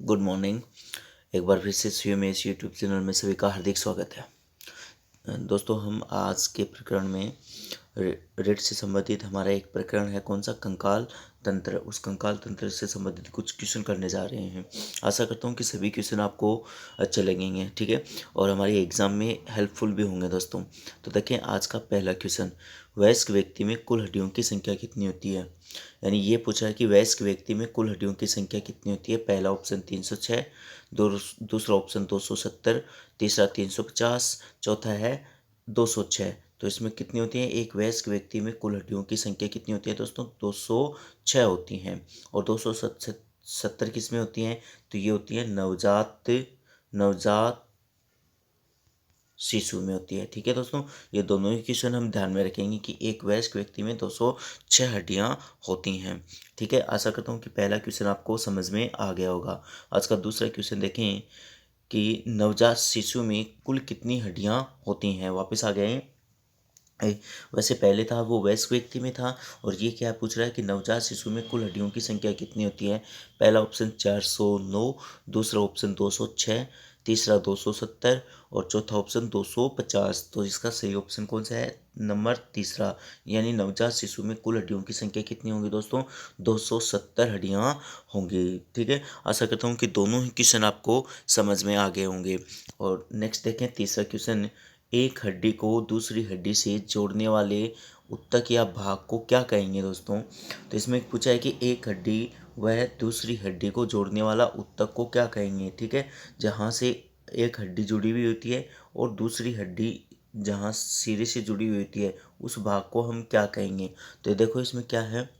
Good morning. एक बार फिर से CMS यूट्यूब चैनल में सभी का हार्दिक स्वागत है। दोस्तों, हम आज के प्रकरण में रीढ़ से संबंधित हमारा एक प्रकरण है, कौन सा, कंकाल तंत्र। उस कंकाल तंत्र से संबंधित कुछ क्वेश्चन करने जा रहे हैं। आशा करता हूँ कि सभी क्वेश्चन आपको अच्छे लगेंगे, ठीक है, और हमारी एग्ज़ाम में हेल्पफुल भी होंगे दोस्तों। तो देखें आज का पहला क्वेश्चन, वयस्क व्यक्ति में कुल हड्डियों की संख्या कितनी होती है। यानी ये पूछा है कि वयस्क व्यक्ति में कुल हड्डियों की संख्या कितनी होती है। पहला ऑप्शन 306, दूसरा ऑप्शन 270, तीसरा 350, चौथा है 206। तो इसमें कितनी होती है, एक वयस्क व्यक्ति में कुल हड्डियों की संख्या कितनी होती है दोस्तों, 206 होती हैं। और 270 किस में होती हैं, तो ये होती है नवजात शिशु में होती है। ठीक है दोस्तों, ये दोनों ही क्वेश्चन हम ध्यान में रखेंगे कि एक वयस्क व्यक्ति में 206 हड्डियां होती हैं। ठीक है, आशा करता हूँ कि पहला क्वेश्चन आपको समझ में आ गया होगा। आज का दूसरा क्वेश्चन देखें कि नवजात शिशु में कुल कितनी हड्डियां होती हैं। वापस आ गए, वैसे पहले था वो वयस्क व्यक्ति में था, और ये क्या पूछ रहा है कि नवजात शिशु में कुल हड्डियों की संख्या कितनी होती है। पहला ऑप्शन 409, दूसरा ऑप्शन 206, तीसरा 270 और चौथा ऑप्शन 250। तो इसका सही ऑप्शन कौन सा है, नंबर तीसरा, यानी नवजात शिशु में कुल हड्डियों की संख्या कितनी होंगी दोस्तों, 270 हड्डियां होंगी। ठीक है, आशा करता हूँ कि दोनों ही क्वेश्चन आपको समझ में आ गए होंगे। और नेक्स्ट देखें तीसरा क्वेश्चन, एक हड्डी को दूसरी हड्डी से जोड़ने वाले उत्तक या भाग को क्या कहेंगे दोस्तों। तो इसमें पूछा है कि एक हड्डी वह दूसरी हड्डी को जोड़ने वाला उत्तक को क्या कहेंगे। ठीक है, जहाँ से एक हड्डी जुड़ी हुई होती है और दूसरी हड्डी जहाँ सिरे से जुड़ी हुई होती है, उस भाग को हम क्या कहेंगे। तो देखो इसमें क्या है,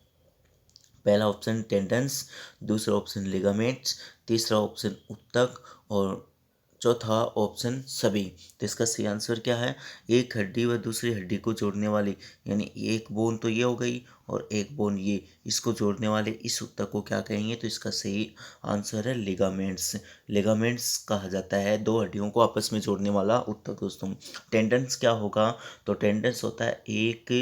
पहला ऑप्शन टेंडन्स, दूसरा ऑप्शन लिगामेंट्स, तीसरा ऑप्शन उत्तक और चौथा ऑप्शन सभी। तो इसका सही आंसर क्या है, एक हड्डी व दूसरी हड्डी को जोड़ने वाली, यानी एक बोन तो ये हो गई और एक बोन ये, इसको जोड़ने वाले इस उत्तक को क्या कहेंगे। तो इसका सही आंसर है लिगामेंट्स। लिगामेंट्स कहा जाता है दो हड्डियों को आपस में जोड़ने वाला उत्तक दोस्तों। टेंडन्स क्या होगा, तो टेंडन्स होता है एक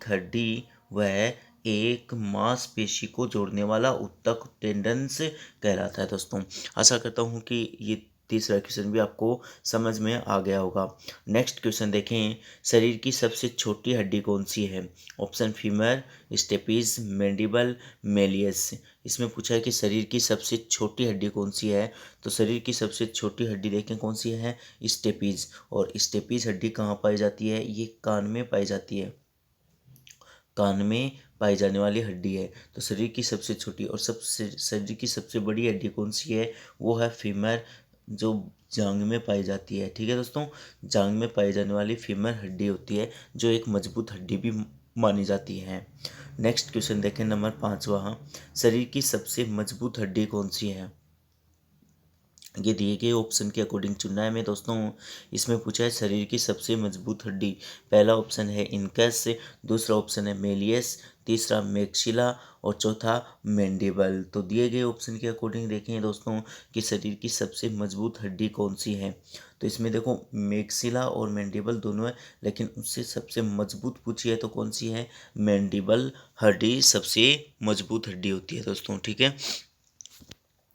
हड्डी वह एक मांसपेशी को जोड़ने वाला उत्तक टेंडन्स कहलाता है दोस्तों। आशा करता हूँ कि ये तीसरा क्वेश्चन भी आपको समझ में आ गया होगा। नेक्स्ट क्वेश्चन देखें, शरीर की सबसे छोटी हड्डी कौन सी है। Option femur, stapes, mandible, malleus. इसमें पूछा है कि शरीर की सबसे छोटी हड्डी कौन सी है। तो शरीर की सबसे छोटी हड्डी देखें कौन सी है, स्टेपीज। और स्टेपीज हड्डी कहाँ पाई जाती है, ये कान में पाई जाती है, कान में पाई जाने वाली हड्डी है। तो शरीर की सबसे छोटी और सबसे शरीर की सबसे बड़ी हड्डी कौन सी है, वो है फीमर, जो जांग में पाई जाती है। ठीक है दोस्तों, जांग में पाई जाने वाली फीमर हड्डी होती है, जो एक मजबूत हड्डी भी मानी जाती है। नेक्स्ट क्वेश्चन देखें, नंबर 5वां, शरीर की सबसे मजबूत हड्डी कौन सी है। ये दिए गए ऑप्शन के अकॉर्डिंग चुनना है मैं दोस्तों। इसमें पूछा है शरीर की सबसे मजबूत हड्डी, पहला ऑप्शन है इनकस, दूसरा ऑप्शन है मेलियस, तीसरा मैक्सिला और चौथा मैंडिबल। तो दिए गए ऑप्शन के अकॉर्डिंग देखें दोस्तों कि शरीर की सबसे मजबूत हड्डी कौन सी है। तो इसमें देखो मैक्सिला और मैंडिबल दोनों है, लेकिन उससे सबसे मजबूत पूछी है तो कौन सी है, मैंडिबल हड्डी सबसे मजबूत हड्डी होती है दोस्तों। ठीक है,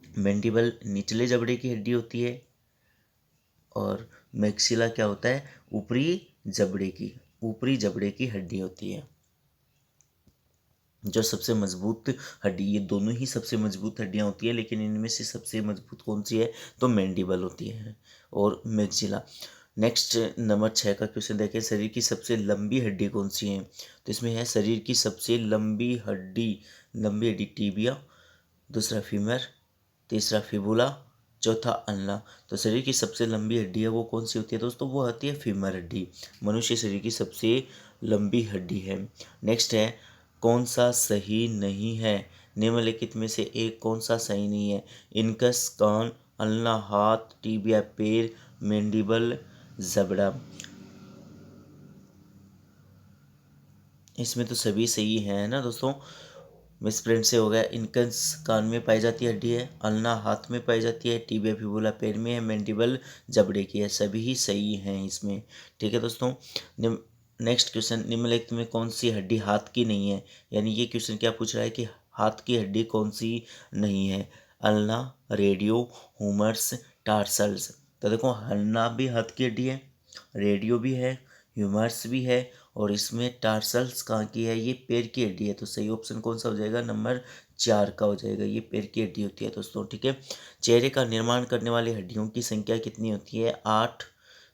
मैंडिबल निचले जबड़े की हड्डी होती है और मैक्सिला क्या होता है, ऊपरी जबड़े की हड्डी होती है, जो सबसे मजबूत हड्डी। ये दोनों ही सबसे मजबूत हड्डियां होती है, लेकिन इनमें से सबसे मजबूत कौन सी है, तो मैंडिबल होती है और मैक्सिला। नेक्स्ट नंबर 6 का क्वेश्चन देखें, शरीर की सबसे लंबी हड्डी कौन सी है। तो इसमें है शरीर की सबसे लंबी हड्डी टीबिया, दूसरा फीमर, तीसरा फिबुला, चौथा अल्ना। तो शरीर की सबसे लंबी हड्डी है वो कौन सी होती है दोस्तों, वो होती है फीमर हड्डी। मनुष्य शरीर की सबसे लंबी हड्डी है। नेक्स्ट है, कौन सा सही नहीं है, निम्नलिखित में से एक कौन सा सही नहीं है। इनकस कान, अल्ना हाथ, टीबिया पैर, मैंडिबल जबड़ा। इसमें तो सभी सही है ना दोस्तों। मिसप्रिंट से हो गया, इनकस कान में पाई जाती हड्डी है, अल्ना हाथ में पाई जाती है, टीबिया फिबुला पैर में है, मैंडिबल जबड़े की है। सभी ही सही हैं इसमें। ठीक है दोस्तों, नेक्स्ट क्वेश्चन, निम्नलिखित में कौन सी हड्डी हाथ की नहीं है। यानी ये क्वेश्चन क्या पूछ रहा है कि हाथ की हड्डी कौन सी नहीं है। Ulna, radio, humerus, tarsals. तो देखो अल्ना भी हाथ की हड्डी है, रेडियो भी है, ह्यूमरस भी है, और इसमें टार्सल्स कहाँ की है, ये पैर की हड्डी है। तो सही ऑप्शन कौन सा हो जाएगा, नंबर 4 का हो जाएगा, ये पैर की हड्डी होती है दोस्तों, ठीक है। चेहरे का निर्माण करने वाली हड्डियों की संख्या कितनी होती है, 8,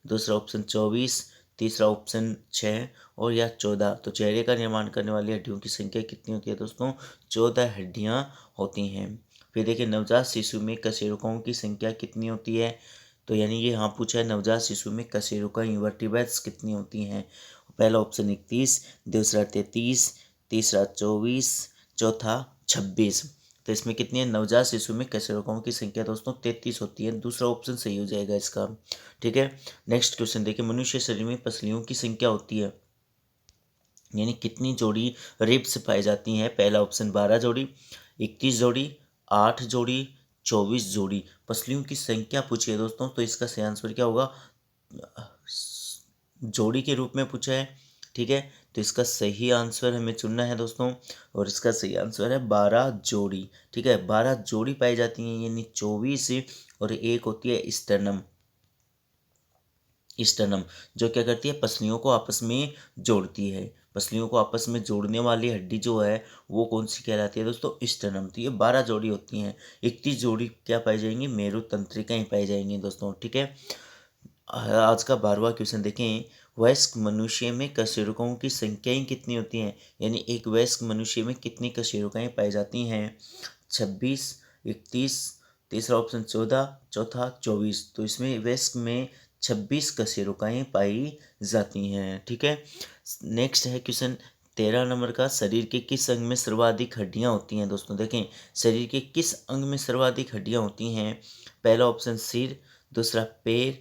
दूसरा ऑप्शन 24, तीसरा ऑप्शन 6 और या 14। तो चेहरे का निर्माण करने वाली हड्डियों की संख्या कितनी होती है दोस्तों, 14 हड्डियाँ होती हैं। फिर देखिए नवजात शिशु में कशेरुकों की संख्या कितनी होती है। तो यानी ये यहाँ पूछा है नवजात शिशु में कशेरुका इन्वर्टिब्रेट्स कितनी होती हैं। पहला ऑप्शन 31, दूसरा 33, तीसरा 24, चौथा 26। तो इसमें कितनी है, नवजात शिशु में कशेरुकों की संख्या दोस्तों 33 होती है, दूसरा ऑप्शन सही हो जाएगा इसका, ठीक है। नेक्स्ट क्वेश्चन देखिए, मनुष्य शरीर में पसलियों की संख्या होती है, यानी कितनी जोड़ी रिब्स पाई जाती हैं। पहला ऑप्शन 12 जोड़ी, 21 जोड़ी, 8 जोड़ी, 24 जोड़ी। पसलियों की संख्या पूछी है दोस्तों, तो इसका सही आंसर क्या होगा, जोड़ी के रूप में पूछा है, ठीक है। तो इसका सही आंसर हमें चुनना है दोस्तों, और इसका सही आंसर है 12 जोड़ी, ठीक है। 12 जोड़ी पाई जाती हैं, यानी 24, और एक होती है स्टर्नम, स्टर्नम जो क्या करती है, पसलियों को आपस में जोड़ती है। पसलियों को आपस में जोड़ने वाली हड्डी जो है वो कौन सी कहलाती है दोस्तों, स्टर्नम। तो ये 12 जोड़ी होती हैं, 31 जोड़ी क्या पाई जाएंगी, मेरुतंत्रिकाएं पाई जाएंगी दोस्तों, ठीक है। आज का 12वां क्वेश्चन देखें, वयस्क मनुष्य में कशेरुकों की संख्याएं कितनी होती हैं, यानी एक वयस्क मनुष्य में कितनी कशेरुकाएं पाई जाती हैं, 26, 31, तीसरा ऑप्शन 14, चौथा 24। तो इसमें वयस्क में 26 कशेरुकाएं पाई जाती हैं, ठीक है। नेक्स्ट है क्वेश्चन 13 नंबर का, शरीर के किस अंग में सर्वाधिक हड्डियां होती हैं दोस्तों। देखें शरीर के किस अंग में सर्वाधिक हड्डियां होती हैं। पहला ऑप्शन सिर, दूसरा पैर,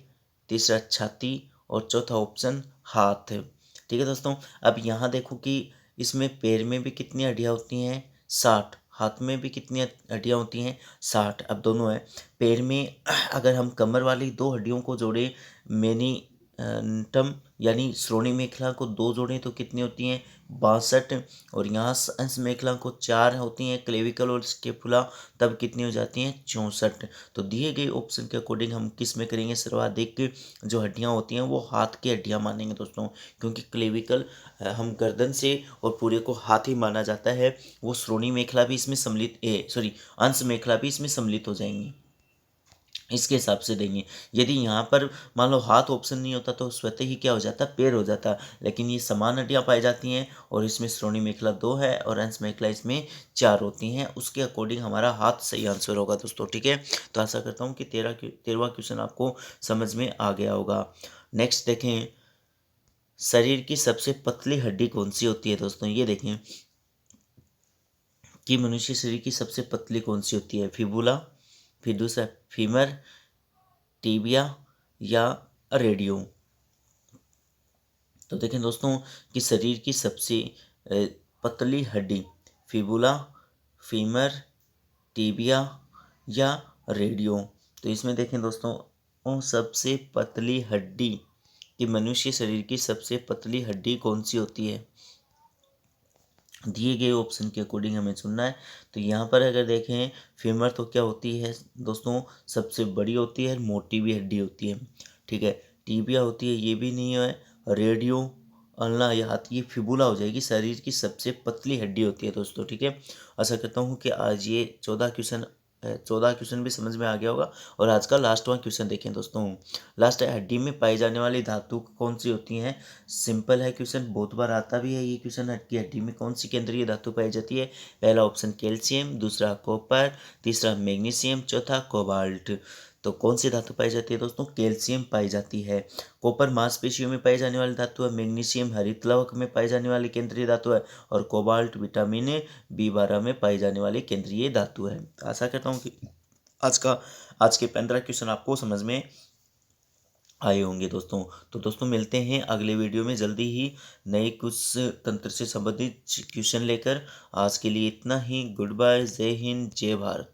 तीसरा छाती और चौथा ऑप्शन हाथ है, ठीक है दोस्तों। अब यहाँ देखो कि इसमें पैर में भी कितनी हड्डियाँ होती हैं, 60, हाथ में भी कितनी हड्डियाँ होती हैं, 60। अब दोनों है, पैर में अगर हम कमर वाली 2 हड्डियों को जोड़े, मेनिटम यानी श्रोणि मेखला को 2 जोड़ें तो कितनी होती हैं, 62, और यहाँ अंश मेखला को 4 होती हैं, क्लेविकल और स्केपुला, तब कितनी हो जाती हैं, 64। तो दिए गए ऑप्शन के अकॉर्डिंग हम किस में करेंगे, सर्वाधिक जो हड्डियां होती हैं वो हाथ की हड्डियां मानेंगे दोस्तों, क्योंकि क्लेविकल हम गर्दन से और पूरे को हाथ ही माना जाता है, वो श्रोणि मेखला भी इसमें सम्मिलित अंश मेखला भी इसमें सम्मिलित हो जाएंगी, इसके हिसाब से देंगे। यदि यहाँ पर मान लो हाथ ऑप्शन नहीं होता तो स्वतः ही क्या हो जाता, पैर हो जाता, लेकिन ये समान हड्डियाँ पाई जाती हैं, और इसमें श्रोणि मेखला 2 है और अंश मेखला इसमें 4 होती हैं, उसके अकॉर्डिंग हमारा हाथ सही आंसर होगा दोस्तों, ठीक है। तो आशा करता हूँ कि 13वां क्वेश्चन आपको समझ में आ गया होगा। नेक्स्ट देखें, शरीर की सबसे पतली हड्डी कौन सी होती है दोस्तों, ये देखें कि मनुष्य शरीर की सबसे पतली कौन सी होती है, फिबुला, फिर दूसरा फीमर, टीबिया या रेडियो। तो देखें दोस्तों कि शरीर की सबसे पतली हड्डी फिबुला, फीमर, टीबिया या रेडियो। तो इसमें देखें दोस्तों, वो सबसे पतली हड्डी कि मनुष्य शरीर की सबसे पतली हड्डी कौन सी होती है, दिए गए ऑप्शन के अकॉर्डिंग हमें चुनना है। तो यहाँ पर अगर देखें फीमर तो क्या होती है दोस्तों, सबसे बड़ी होती है, मोटी भी हड्डी होती है, ठीक है। टीबिया होती है, ये भी नहीं है। रेडियो, अल्ना या हाथ, ये फिबुला हो जाएगी, शरीर की सबसे पतली हड्डी होती है दोस्तों, ठीक है। आशा करता हूँ कि आज ये 14 क्वेश्चन भी समझ में आ गया होगा। और आज का लास्टवां क्वेश्चन देखें दोस्तों, लास्ट है, हड्डी में पाई जाने वाली धातु कौन सी होती हैं। सिंपल है क्वेश्चन, बहुत बार आता भी है ये क्वेश्चन, हड्डी में कौन सी केंद्रीय धातु पाई जाती है। पहला ऑप्शन कैल्शियम, दूसरा कॉपर, तीसरा मैग्नीशियम, चौथा कोबाल्ट। तो कौन सी धातु पाई जाती है दोस्तों, कैल्शियम पाई जाती है। कॉपर मांसपेशियों में पाई जाने वाली धातु है, मैग्नीशियम हरित लवक में पाई जाने वाली केंद्रीय धातु है, और कोबाल्ट विटामिन B12 में पाई जाने वाली केंद्रीय धातु है। आशा करता हूँ कि आज के 15 क्वेश्चन आपको समझ में आए होंगे दोस्तों। तो दोस्तों मिलते हैं अगले वीडियो में जल्दी ही नए कुछ तंत्र से संबंधित क्वेश्चन लेकर। आज के लिए इतना ही, गुड बाय, जय हिंद, जय भारत।